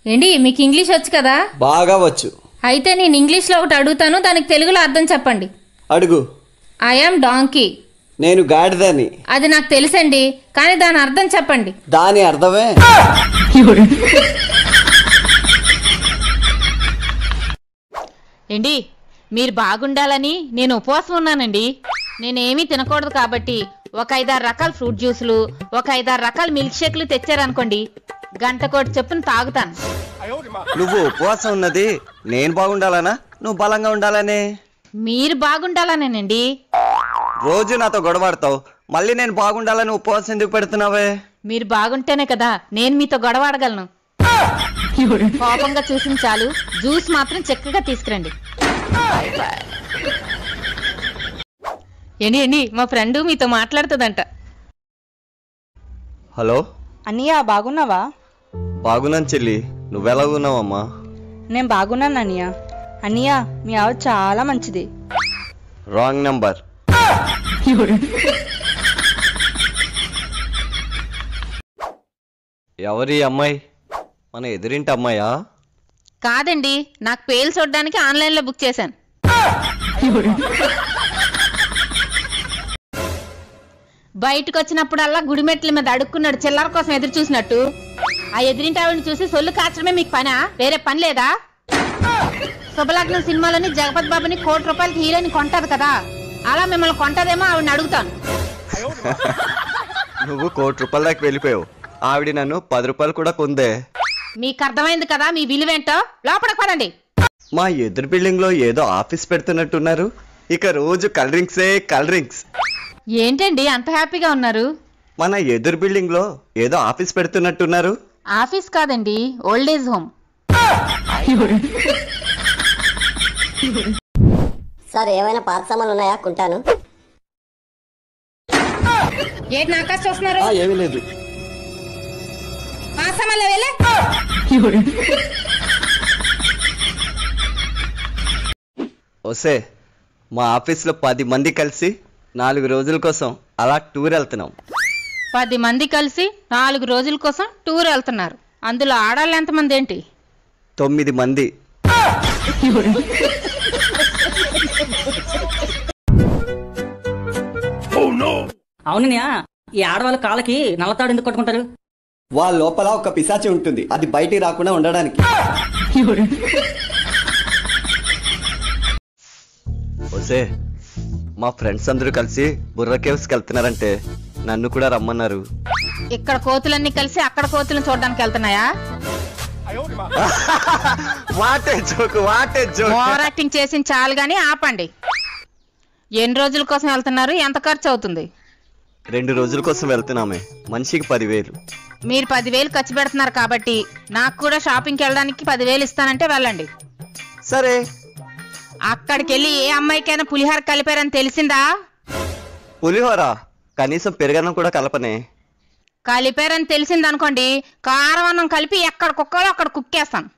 ఏంటి మీకు ఇంగ్లీష్ వచ్చు కదా? బాగా వచ్చు. అయితే నేను ఇంగ్లీష్లో ఒకటి అడుగుతాను, దానికి తెలుగులో అర్థం చెప్పండి. అడుగు. I am donkey. నేను గాడిదని. అది నాకు తెలుసండి, కానీ దాని అర్థం చెప్పండి. దాని అర్థమే ఏంటి మీరు బాగుండాలని నేను ఉపవాసం ఉన్నానండి. నేనేమీ తినకూడదు కాబట్టి ఒక 5-6 రకాల ఫ్రూట్ జ్యూసులు, ఒక 5-6 రకాల మిల్క్ షేక్లు తెచ్చారనుకోండి, గంటకోటి చెప్పున తాగుతాను. నువ్వు ఉపవాసం ఉన్నది నేను బాగుండాలనా, నువ్వు బలంగా ఉండాలనే? మీరు బాగుండాలనేనండి. రోజు నాతో గొడవాడతావు, మళ్ళీ నేను బాగుండాలని ఉపవాసం ఎందుకు పెడుతున్నావే? మీరు బాగుంటేనే కదా నేను మీతో గొడవాడగలను. కోపంగా చూసిన చాలు, జ్యూస్ మాత్రం చక్కగా తీసుకురండి. ఏంటి మా ఫ్రెండ్ మీతో మాట్లాడుతుందంట. హలో అన్నయ్య, బాగున్నావా? బాగున్నాను చెల్లి, నువ్వెలా ఉన్నావమ్మా? నేను బాగున్నాను అన్నయ్య. అన్నయ్య, మీ ఆవిడ చాలా మంచిది. Wrong number. ఎవరి అమ్మాయి? మన ఎదురింటి అమ్మాయా? కాదండి, నాకు పేలు చూడడానికి ఆన్లైన్లో బుక్ చేశాను. బయటకు వచ్చినప్పుడల్లా గుడిమెట్ల మీద అడుక్కున్నాడు చిల్లర కోసం ఎదురు చూసినట్టు. ఆ ఎదిరింటి ఆవిడని చూసి సొల్లు కాచడమే మీకు పనా? వేరే పని లేదా? శుభలగ్నం సినిమాలోని జగపతి బాబుని ₹1,00,00,000 హీరోని కొంటది కదా, అలా మిమ్మల్ని కొంటదేమో ఆవిడని అడుగుతాను. నువ్వు ₹1,00,00,000 దాకా వెళ్ళిపోయావు, ఆవిడ నన్ను ₹10 కూడా కొందే. మీకు అర్థమైంది కదా మీ విలువేంటో. లోపలికి పదండి. మా ఎదురు బిల్డింగ్ లో ఏదో ఆఫీస్ పెడుతున్నట్టున్నారు, ఇక రోజు కలరింగ్సే కలరింగ్స్. ఏంటండి అంత హ్యాపీగా ఉన్నారు? మన ఎదురు బిల్డింగ్ లో ఏదో ఆఫీస్ పెడుతున్నట్టున్నారు. ఆఫీస్ కాదండి, ఓల్డ్ ఏజ్ హోమ్. సార్, ఏమైనా పాత సామాన్లు ఉన్నాయా? కొంటాను. ఏంటి నాకాశ చూస్తున్నారు? ఏమీ లేదు. పాత సామాన్లు వెళ్ళే. వస్తే మా ఆఫీస్ లో 10 మంది కలిసి 4 రోజుల కోసం అలా టూర్ వెళ్తున్నాం. 10 మంది కలిసి 4 రోజుల కోసం టూర్ వెళ్తున్నారు. అందులో ఆడాళ్ళు ఎంతమంది ఏంటి? 9 మంది. అవునయ్యా, ఈ ఆడవాళ్ళ కాళ్ళకి నల్లతాడు ఎందుకు కట్టుకుంటారు? వాళ్ళ లోపల ఒక పిశాచి ఉంటుంది, అది బయటికి రాకుండా ఉండడానికి. వస్తే మా ఫ్రెండ్స్ అందరూ కలిసి బుర్ర కేవ్స్కి వెళ్తున్నారంటే నన్ను కూడా రమ్మన్నారు. ఇక్కడ కోతులన్నీ కలిసి అక్కడ కోతులను చూడడానికి వెళ్తున్నాయా? ఓవర్ యాక్టింగ్ చేసి చాలు గానీ ఆపండి. ఎన్ని రోజుల కోసం వెళ్తున్నారు? ఎంత ఖర్చు అవుతుంది? 2 రోజుల కోసం వెళ్తున్నామే, మనిషికి 10,000. మీరు 10,000 ఖర్చు పెడుతున్నారు కాబట్టి నాకు కూడా షాపింగ్కి వెళ్ళడానికి 10,000 ఇస్తానంటే వెళ్ళండి. సరే. అక్కడికి వెళ్ళి ఏ అమ్మాయికైనా పులిహోర కలిపారని తెలిసిందా? పులిహోర కనీసం పెరుగన్నం కూడా కలపనే. కలిపారని తెలిసిందనుకోండి, కారం అన్నం కలిపి ఎక్కడ కుక్కాలో అక్కడ కుక్కేస్తాను.